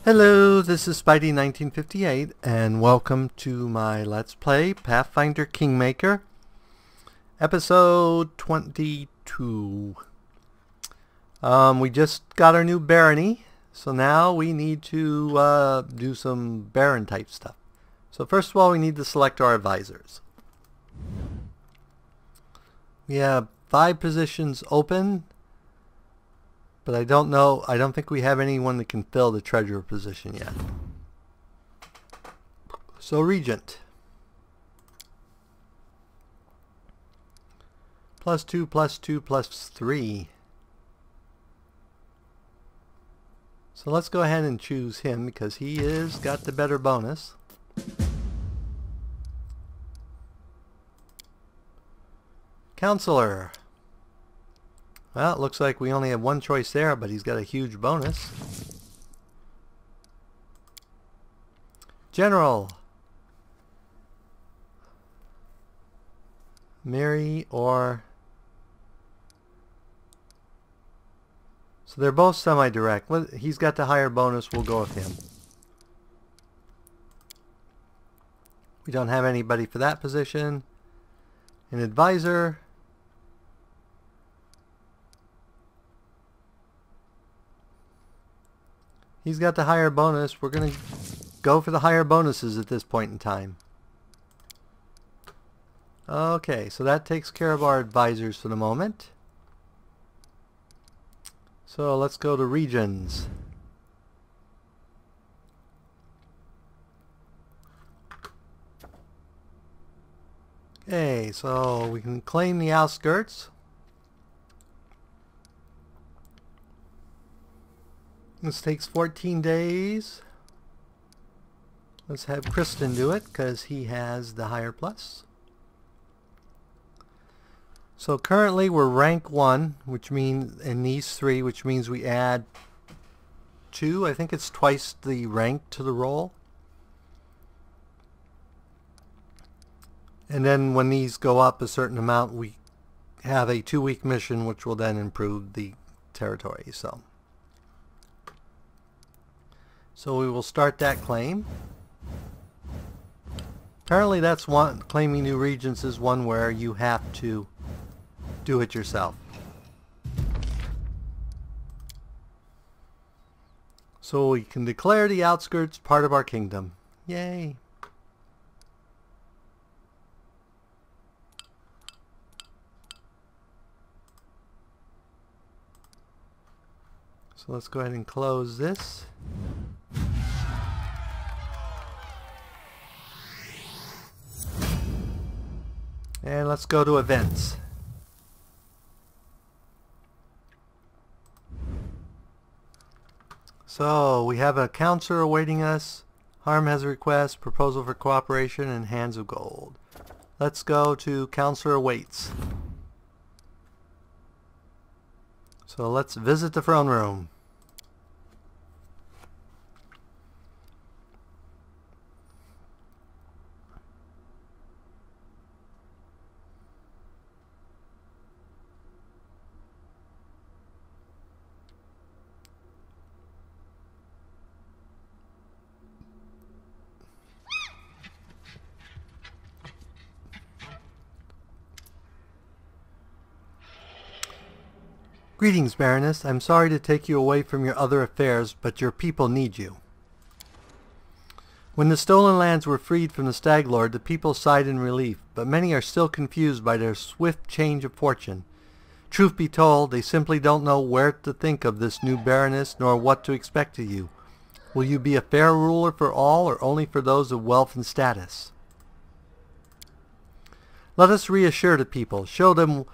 Hello, this is Spidey1958 and welcome to my Let's Play Pathfinder Kingmaker, episode 22. We just got our new Barony, so now we need to do some Baron type stuff. So first of all, we need to select our advisors. We have 5 positions open, but I don't think we have anyone that can fill the treasurer position yet. So Regent. +2, +2, +3. So let's go ahead and choose him because he is got the better bonus. Counselor. Well, it looks like we only have one choice there, but he's got a huge bonus. General. Mary or... So they're both semi-direct. He's got the higher bonus, we'll go with him. We don't have anybody for that position. An advisor. He's got the higher bonus. We're going to go for the higher bonuses at this point in time. Okay, so that takes care of our advisors for the moment. So let's go to regions. Okay, so we can claim the outskirts. This takes 14 days. Let's have Kristen do it because he has the higher plus. So currently we're rank 1, which means in these 3, which means we add 2. I think it's twice the rank to the roll. And then when these go up a certain amount, we have a 2-week mission which will then improve the territory. So we will start that claim. Apparently that's one, claiming new regions is one where you have to do it yourself. So we can declare the outskirts part of our kingdom. Yay! So let's go ahead and close this. And let's go to events. So we have a counselor awaiting us. Harm has a request, proposal for cooperation, and hands of gold. Let's go to counselor awaits. So let's visit the throne room. Greetings, Baroness. I'm sorry to take you away from your other affairs, but your people need you. When the stolen lands were freed from the Stag Lord, the people sighed in relief, but many are still confused by their swift change of fortune. Truth be told, they simply don't know where to think of this new Baroness, nor what to expect of you. Will you be a fair ruler for all, or only for those of wealth and status? Let us reassure the people. Show them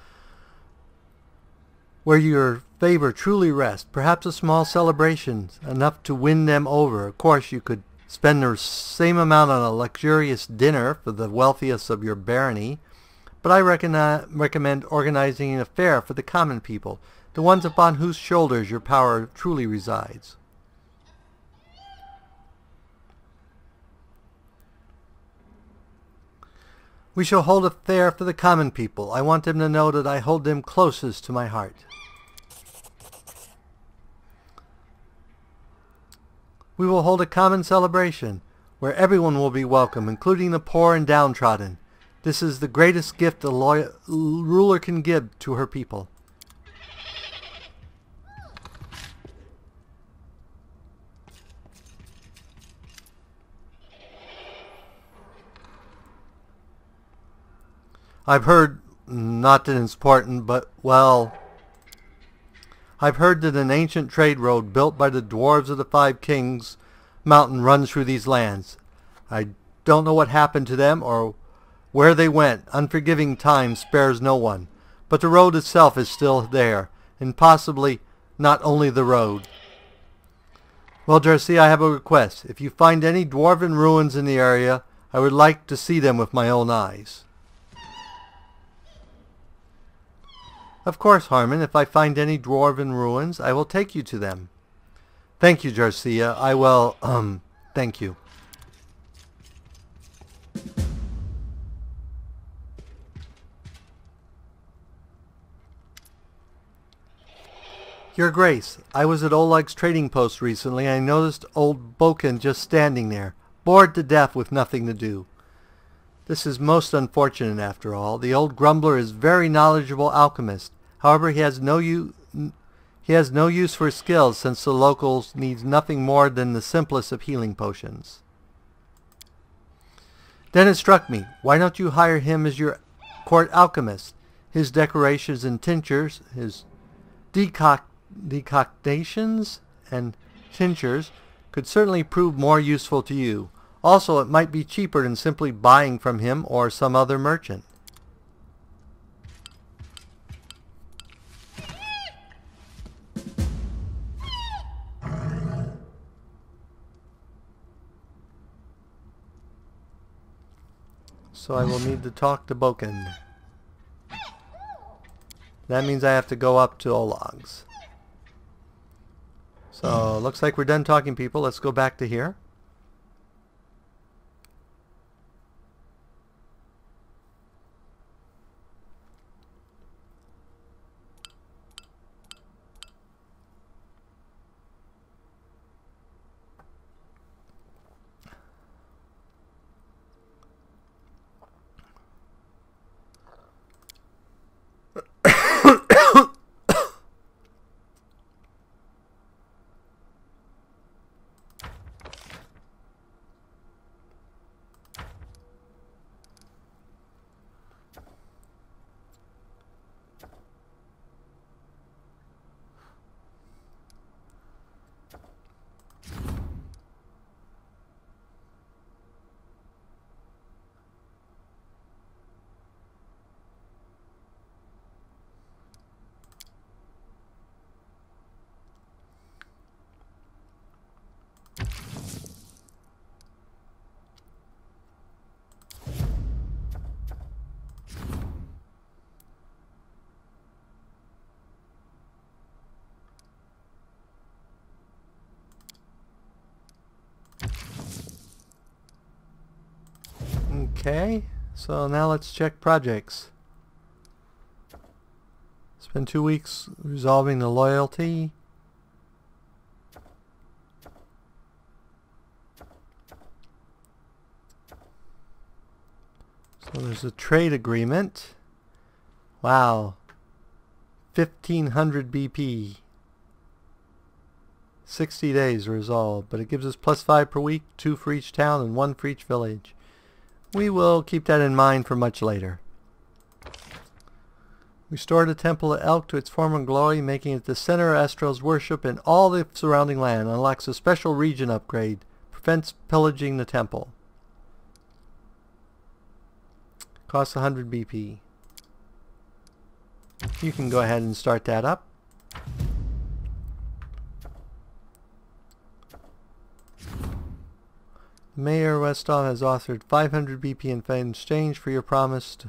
where your favor truly rests. Perhaps a small celebration, enough to win them over. Of course, you could spend the same amount on a luxurious dinner for the wealthiest of your barony, but I recommend organizing an affair for the common people, the ones upon whose shoulders your power truly resides. We shall hold a fair for the common people. I want them to know that I hold them closest to my heart. We will hold a common celebration where everyone will be welcome, including the poor and downtrodden. This is the greatest gift a ruler can give to her people. I've heard, not that it's important, but, well, I've heard that an ancient trade road built by the dwarves of the Five Kings mountain runs through these lands. I don't know what happened to them or where they went. Unforgiving time spares no one. But the road itself is still there, and possibly not only the road. Well, Darcy, I have a request. If you find any dwarven ruins in the area, I would like to see them with my own eyes. Of course, Harmon, if I find any dwarven ruins, I will take you to them. Thank you, Jarcia. I will, thank you. Your Grace, I was at Oleg's trading post recently and I noticed old Boken just standing there, bored to death with nothing to do. This is most unfortunate after all. The old grumbler is very knowledgeable alchemist. However, he has no use for his skills since the locals need nothing more than the simplest of healing potions. Then it struck me, why don't you hire him as your court alchemist? His decorations and tinctures, his decoctations and tinctures could certainly prove more useful to you. Also, it might be cheaper than simply buying from him or some other merchant. So I will need to talk to Boken. That means I have to go up to Olog's. So, looks like we're done talking, people. Let's go back to here. Okay, so now let's check projects. Spend 2 weeks resolving the loyalty. So there's a trade agreement. Wow. 1500 BP. 60 days resolved, but it gives us +5 per week, 2 for each town and 1 for each village. We will keep that in mind for much later. Restore the Temple of Elk to its former glory, making it the center of Astral's worship in all the surrounding land. Unlocks a special region upgrade. Prevents pillaging the temple. Costs 100 BP. You can go ahead and start that up. Mayor Westall has offered 500 BP in exchange for your promised.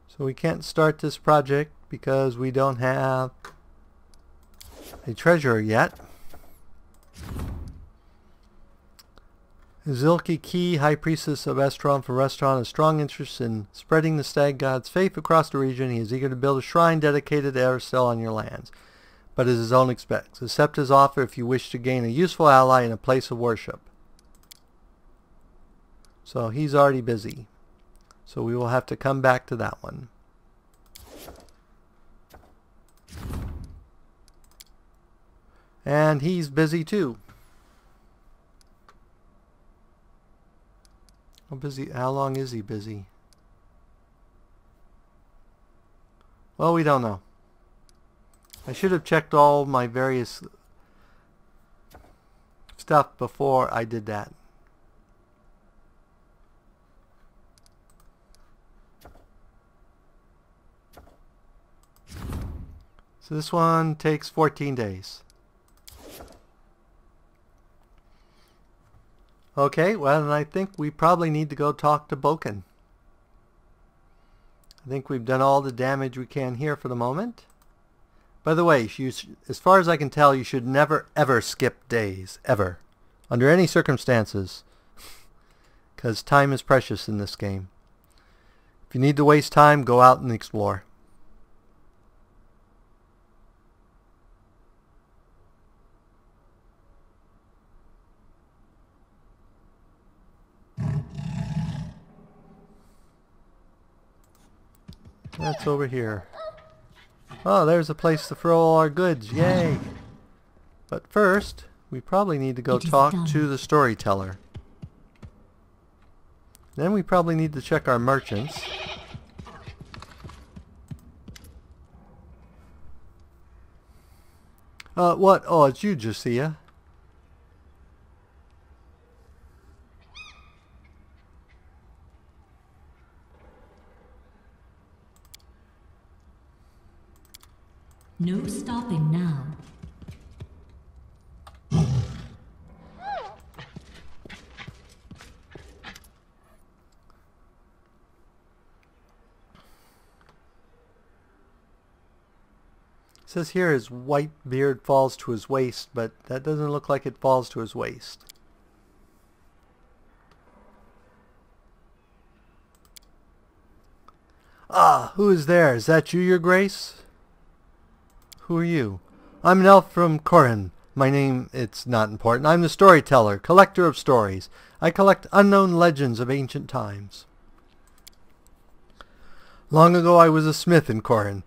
So we can't start this project because we don't have a treasurer yet. Zilke Key, High Priestess of Estron from Restron, has strong interest in spreading the stag god's faith across the region. He is eager to build a shrine dedicated to Eristel on your lands, but at his own expense. Accept his offer if you wish to gain a useful ally in a place of worship. So he's already busy. So we will have to come back to that one. And he's busy too. How long is he busy? Well, we don't know. I should have checked all my various stuff before I did that. So this one takes 14 days. Okay, well, and I think we probably need to go talk to Boken. I think we've done all the damage we can here for the moment. By the way, as far as I can tell, you should never ever skip days. Ever. Under any circumstances. Because time is precious in this game. If you need to waste time, go out and explore. That's over here. Oh, there's a place to throw all our goods. Yay! But first, we probably need to go talk to the storyteller. Then we probably need to check our merchants. What? Oh, it's you, Josiah. No stopping now. It says here his white beard falls to his waist, but that doesn't look like it falls to his waist. Ah, who is there? Is that you, Your Grace? Who are you? I'm an elf from Corin. My name, it's not important. I'm the storyteller, collector of stories. I collect unknown legends of ancient times. Long ago I was a smith in Corin.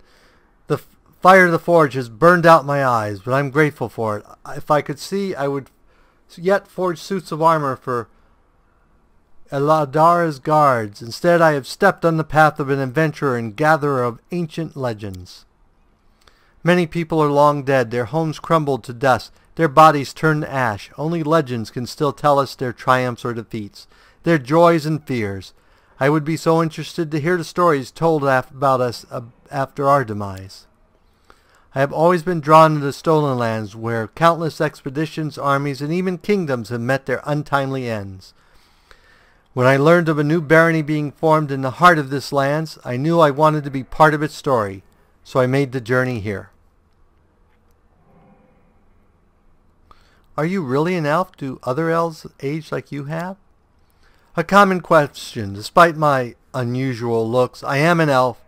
The fire of the forge has burned out my eyes, but I'm grateful for it. If I could see, I would yet forge suits of armor for Eladara's guards. Instead, I have stepped on the path of an adventurer and gatherer of ancient legends. Many people are long dead, their homes crumbled to dust, their bodies turned to ash. Only legends can still tell us their triumphs or defeats, their joys and fears. I would be so interested to hear the stories told about us after our demise. I have always been drawn to the Stolen Lands, where countless expeditions, armies, and even kingdoms have met their untimely ends. When I learned of a new barony being formed in the heart of this lands, I knew I wanted to be part of its story, so I made the journey here. Are you really an elf? Do other elves age like you have? A common question. Despite my unusual looks, I am an elf,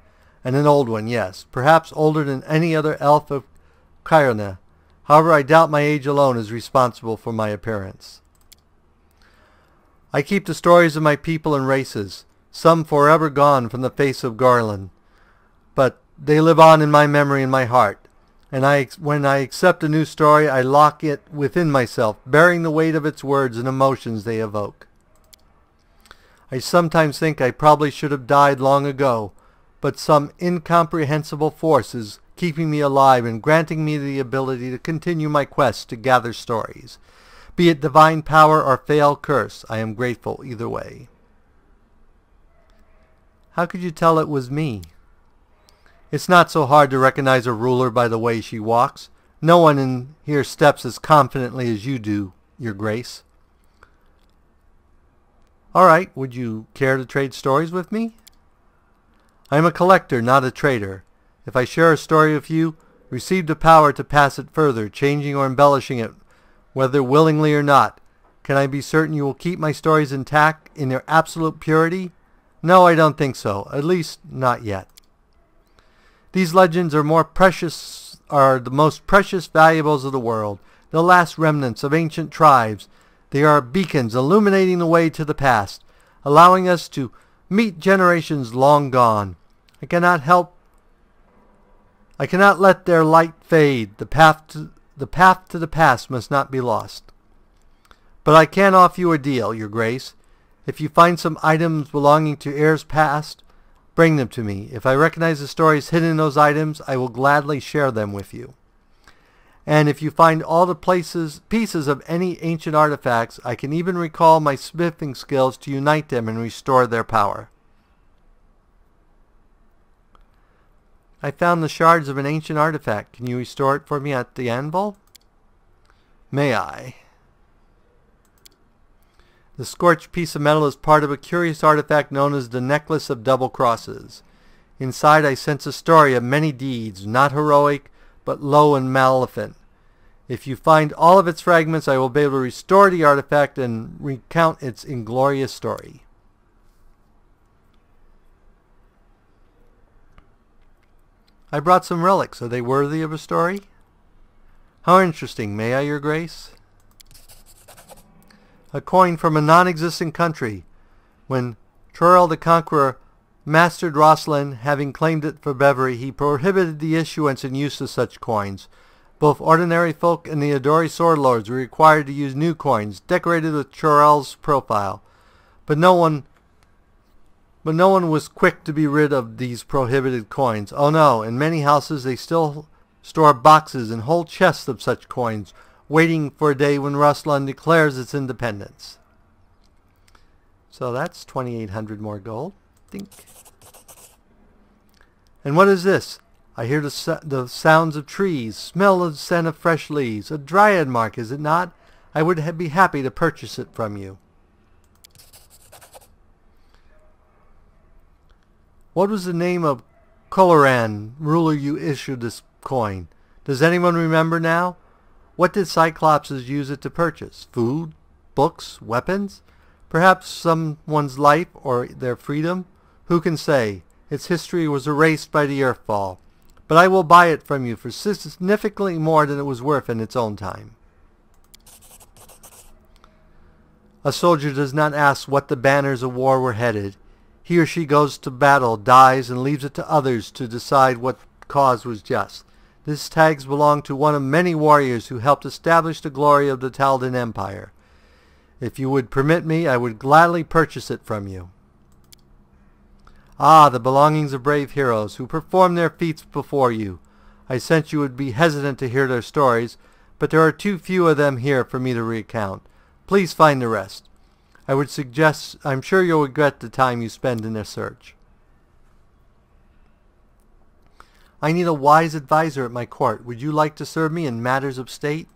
and an old one, yes. Perhaps older than any other elf of Kyrna. However, I doubt my age alone is responsible for my appearance. I keep the stories of my people and races, some forever gone from the face of Garland. But they live on in my memory and my heart. And when I accept a new story, I lock it within myself, bearing the weight of its words and emotions they evoke. I sometimes think I probably should have died long ago, but some incomprehensible force is keeping me alive and granting me the ability to continue my quest to gather stories. Be it divine power or fail curse, I am grateful either way. How could you tell it was me? It's not so hard to recognize a ruler by the way she walks. No one in here steps as confidently as you do, Your Grace. All right, would you care to trade stories with me? I am a collector, not a trader. If I share a story with you, receive the power to pass it further, changing or embellishing it, whether willingly or not. Can I be certain you will keep my stories intact in their absolute purity? No, I don't think so. At least, not yet. These legends are the most precious valuables of the world, the last remnants of ancient tribes. They are beacons illuminating the way to the past, allowing us to meet generations long gone. I cannot let their light fade. The path to the past must not be lost. But I can offer you a deal, Your Grace. If you find some items belonging to heirs past, bring them to me. If I recognize the stories hidden in those items, I will gladly share them with you. And if you find all the pieces of any ancient artifacts, I can even recall my smithing skills to unite them and restore their power. I found the shards of an ancient artifact. Can you restore it for me at the anvil? May I? The scorched piece of metal is part of a curious artifact known as the Necklace of Double Crosses. Inside I sense a story of many deeds, not heroic, but low and malevolent. If you find all of its fragments, I will be able to restore the artifact and recount its inglorious story. I brought some relics. Are they worthy of a story? How interesting. May I, Your Grace? A coin from a non-existent country. When Turel the Conqueror mastered Rosslyn, having claimed it for Beverly, he prohibited the issuance and use of such coins. Both ordinary folk and the Adori sword lords were required to use new coins, decorated with Turel's profile. But no one was quick to be rid of these prohibited coins. Oh no, in many houses they still store boxes and whole chests of such coins, waiting for a day when Rosslyn declares its independence. So that's 2,800 more gold. Think. And what is this? I hear the sounds of trees, smell the scent of fresh leaves. A dryad mark, is it not? I would be happy to purchase it from you. What was the name of Coloran, ruler you issued this coin? Does anyone remember now? What did Cyclopses use it to purchase? Food? Books? Weapons? Perhaps someone's life or their freedom? Who can say? Its history was erased by the earthfall. But I will buy it from you for significantly more than it was worth in its own time. A soldier does not ask what the banners of war were headed. He or she goes to battle, dies, and leaves it to others to decide what cause was just. This tags belong to one of many warriors who helped establish the glory of the Taldan Empire. If you would permit me, I would gladly purchase it from you. Ah, the belongings of brave heroes who performed their feats before you. I sensed you would be hesitant to hear their stories, but there are too few of them here for me to recount. Please find the rest. I'm sure you'll regret the time you spend in their search. I need a wise advisor at my court. Would you like to serve me in matters of state?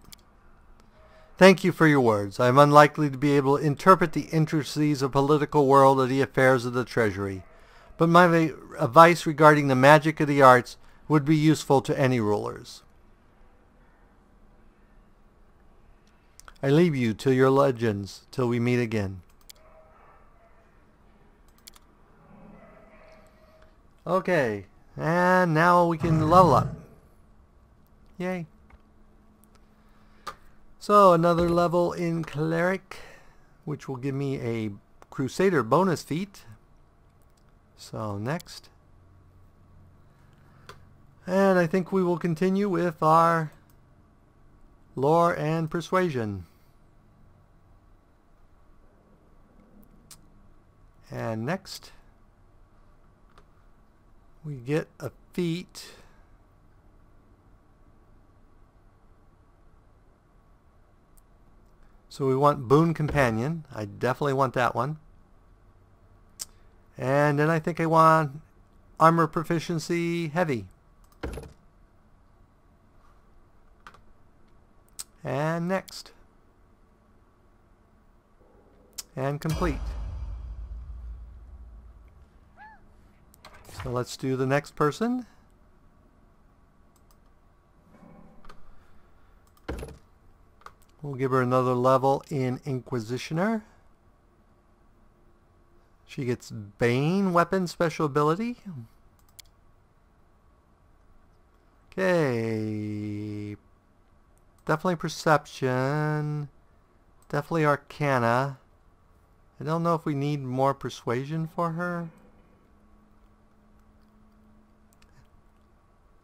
Thank you for your words. I am unlikely to be able to interpret the intricacies of political world or the affairs of the treasury. But my advice regarding the magic of the arts would be useful to any rulers. I leave you to your legends till we meet again. Okay, and now we can level up. Yay. So another level in Cleric, which will give me a Crusader bonus feat. So next. And I think we will continue with our Lore and Persuasion. And next, we get a feat. So we want Boon Companion. I definitely want that one. And then I think I want Armor Proficiency Heavy. And next. And complete. So let's do the next person. We'll give her another level in Inquisitioner. She gets Bane weapon special ability. Okay. Definitely Perception. Definitely Arcana. I don't know if we need more Persuasion for her.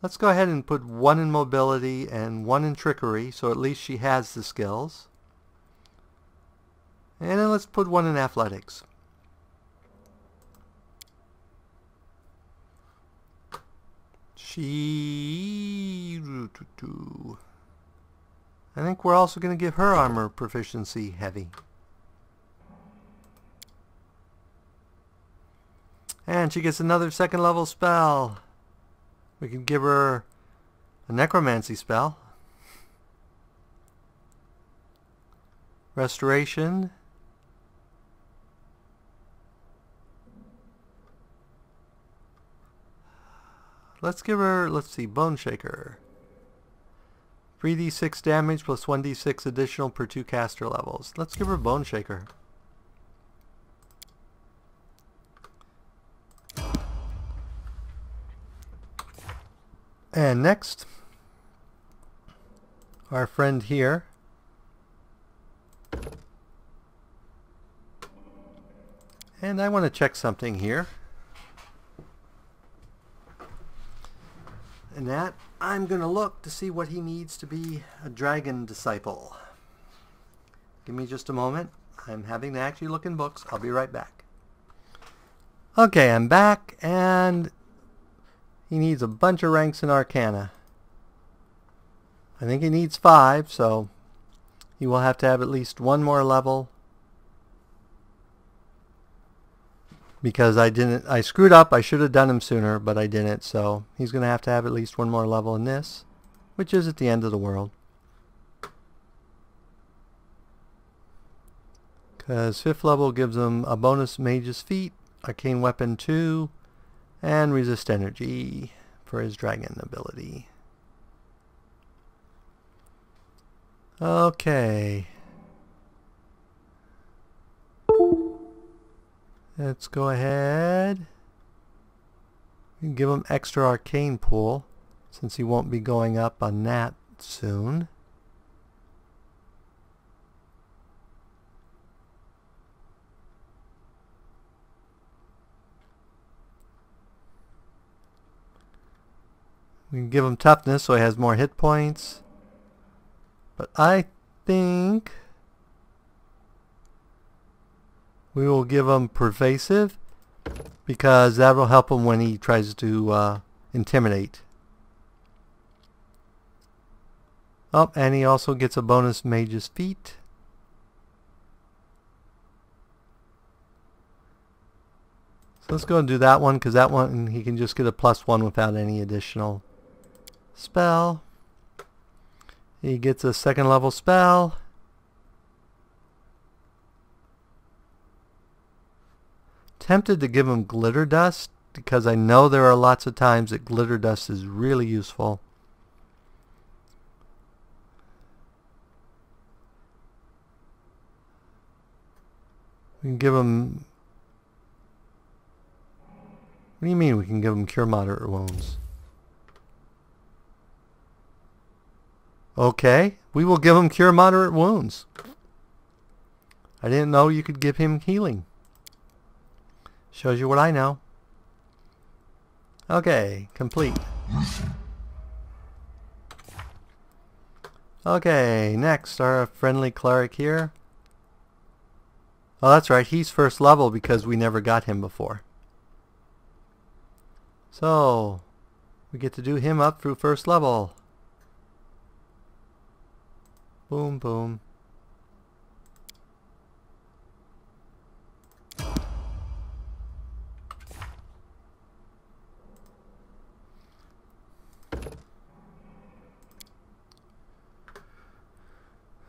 Let's go ahead and put 1 in Mobility and 1 in Trickery, so at least she has the skills. And then let's put 1 in Athletics. I think we're also going to give her Armor Proficiency Heavy. And she gets another 2nd level spell. We can give her a Necromancy spell. Restoration. Let's give her, let's see, Bone Shaker. 3d6 damage plus 1d6 additional per 2 caster levels. Let's give her Bone Shaker. And next, our friend here. And I want to check something here. And that, I'm going to look to see what he needs to be a dragon disciple. Give me just a moment. I'm having to actually look in books. I'll be right back. Okay, I'm back, and he needs a bunch of ranks in Arcana. I think he needs 5, so he will have to have at least 1 more level. Because I screwed up. I should have done him sooner, but I didn't. So he's going to have at least 1 more level in this, which is at the end of the world. Because 5th level gives him a bonus Mage's Feat, Arcane Weapon 2, and Resist Energy for his dragon ability. Okay. Let's go ahead and give him extra arcane pool since he won't be going up on that soon. We can give him toughness so he has more hit points. But I think we will give him pervasive because that will help him when he tries to intimidate. Oh, and he also gets a bonus Mage's Feat. So let's go and do that one because that one he can just get a +1 without any additional spell. He gets a 2nd level spell. Tempted to give him glitter dust because I know there are lots of times that glitter dust is really useful. We can give him... What do you mean we can give him Cure Moderate Wounds? Okay, we will give him Cure Moderate Wounds. I didn't know you could give him healing. Shows you what I know. Okay, complete. Okay, next, our friendly cleric here. Oh, that's right, he's 1st level because we never got him before. So, we get to do him up through 1st level. Boom, boom.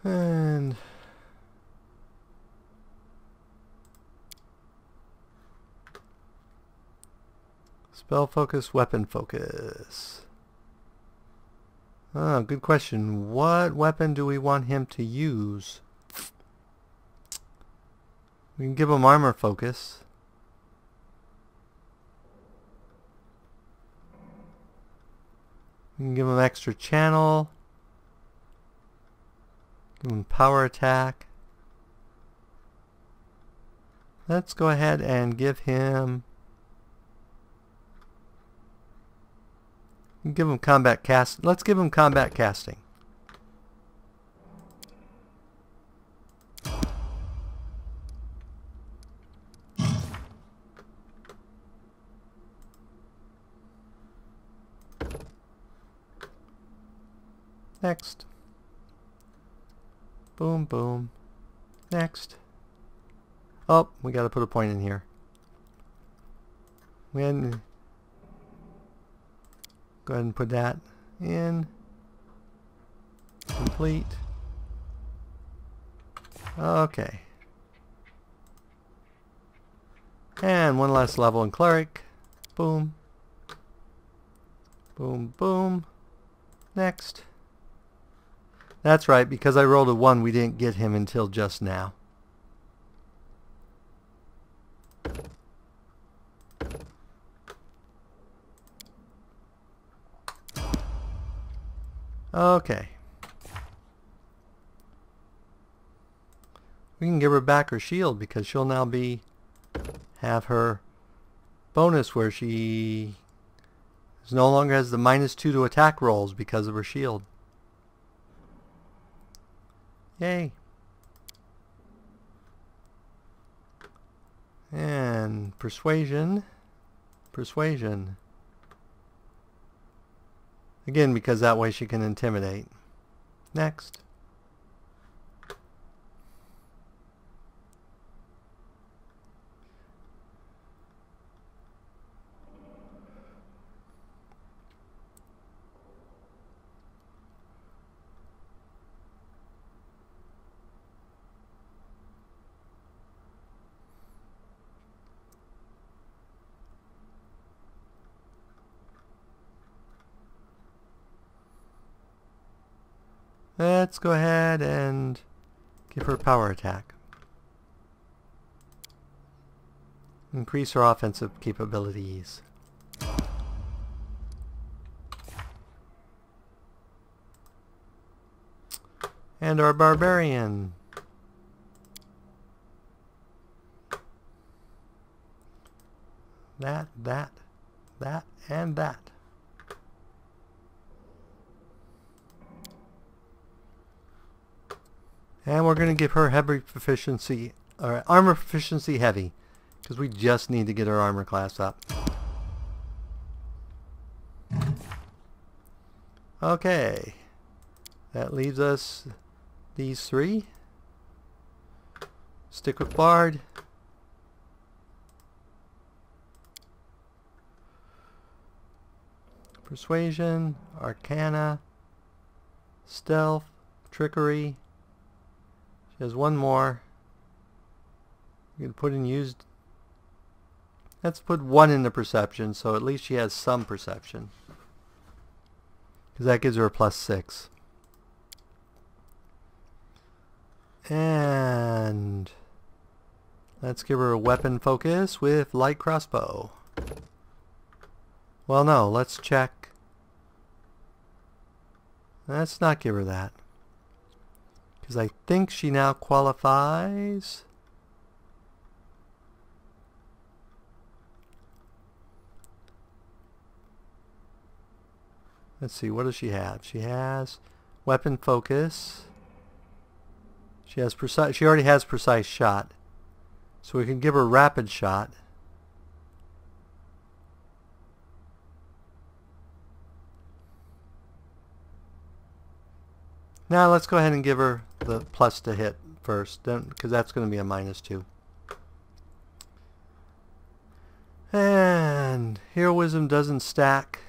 And spell focus, weapon focus. Oh, good question. What weapon do we want him to use? We can give him armor focus. We can give him extra channel. Give him power attack. Let's go ahead and give him... Give him combat cast. Let's give him combat casting. Next. Boom, boom. Next. Oh, we got to put a point in here. When go ahead and put that in. Complete. Okay. And one last level in cleric. Boom. Boom, boom. Next. That's right, because I rolled a 1, we didn't get him until just now. Okay. We can give her back her shield because she'll now have her bonus where she no longer has the -2 to attack rolls because of her shield. Yay. And persuasion. Persuasion. Again, because that way she can intimidate. Next. Let's go ahead and give her power attack. Increase her offensive capabilities. And our barbarian. That, and that. And we're going to give her heavy proficiency, or armor proficiency heavy, because we just need to get her armor class up. Okay, that leaves us these 3. Stick with Bard. Persuasion, Arcana, Stealth, Trickery. There's one more. You can put in used. Let's put 1 into perception, so at least she has some perception. Because that gives her a +6. And let's give her a weapon focus with light crossbow. Well, no, let's check. Let's not give her that. Because I think she now qualifies. Let's see, what does she have? She has weapon focus. She has precise. She already has precise shot, so we can give her rapid shot. Now let's go ahead and give her the plus to hit first, because that's going to be a -2. And heroism doesn't stack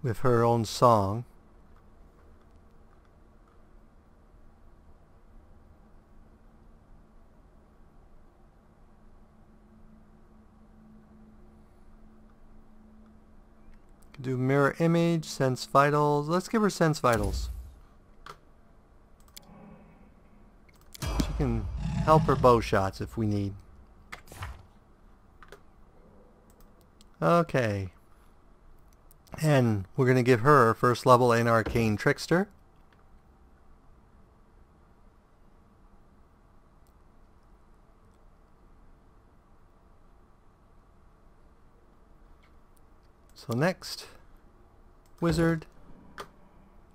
with her own song. Do mirror image, sense vitals. Let's give her sense vitals. She can help her bow shots if we need. Okay. And we're going to give her first level in Arcane Trickster. So next, Wizard.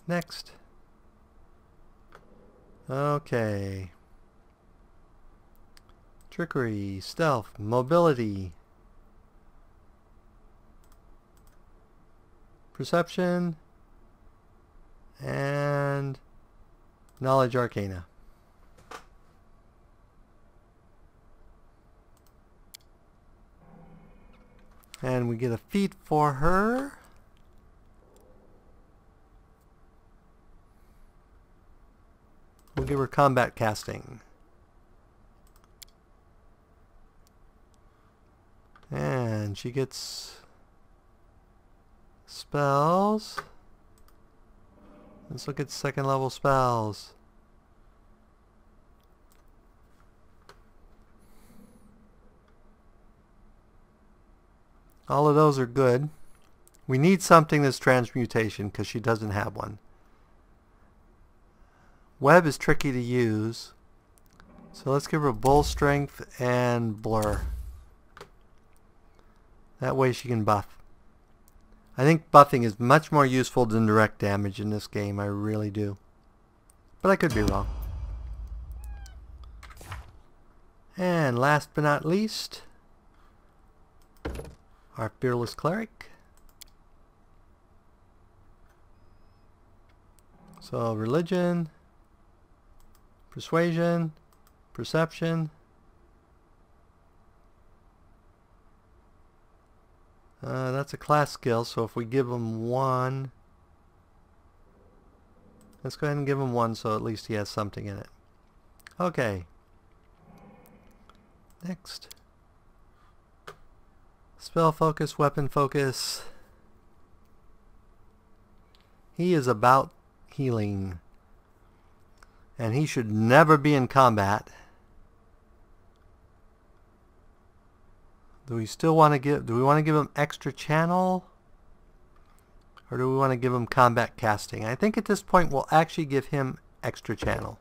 Next. Okay. Trickery, Stealth, Mobility, Perception, and Knowledge Arcana. And we get a feat for her. We'll give her combat casting. And she gets spells. Let's look at second level spells. All of those are good. We need something that's transmutation because she doesn't have one. Web is tricky to use. So let's give her bull strength and blur. That way she can buff. I think buffing is much more useful than direct damage in this game. I really do. But I could be wrong. And last but not least, our Fearless Cleric. So religion, persuasion, perception. That's a class skill, so if we give him one, let's go ahead and give him one so at least he has something in it. Okay. Next. Spell focus, weapon focus. He is about healing. And he should never be in combat. Do we still want to give, do we want to give him extra channel? Or do we want to give him combat casting? I think at this point we'll actually give him extra channel.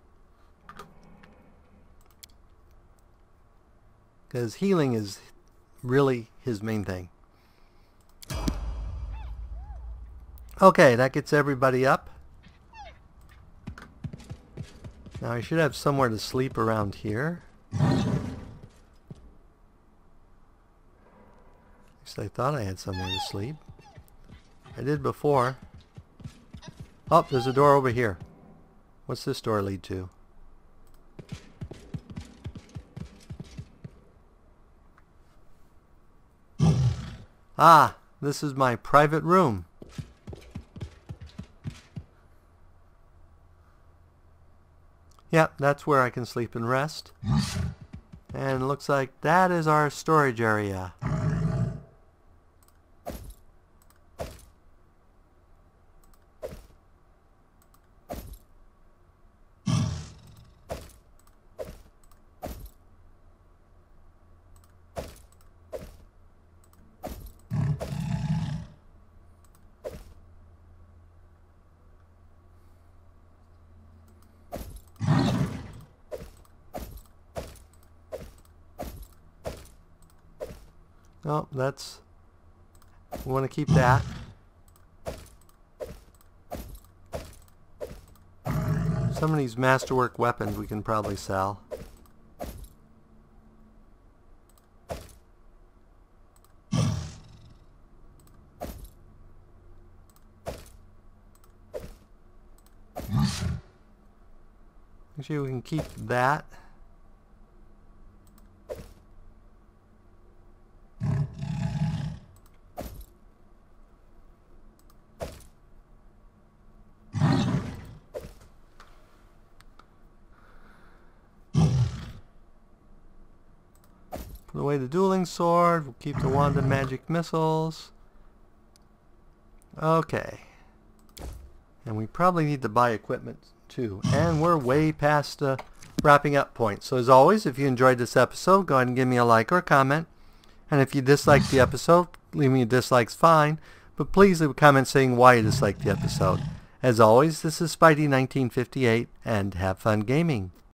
Because healing is really his main thing. Okay, that gets everybody up. Now I should have somewhere to sleep around here. At least I thought I had somewhere to sleep. I did before. Oh, there's a door over here. What's this door lead to? Ah, this is my private room. Yep, that's where I can sleep and rest. And it looks like that is our storage area. Oh, that's... we want to keep that. Some of these masterwork weapons we can probably sell. Actually, we can keep that. Put away the dueling sword. We'll keep the wand of magic missiles. Okay. And we probably need to buy equipment too. And we're way past the wrapping up point. So as always, if you enjoyed this episode, go ahead and give me a like or a comment. And if you disliked the episode, leave me a dislike's fine. But please leave a comment saying why you disliked the episode. As always, this is Spidey1958, and have fun gaming.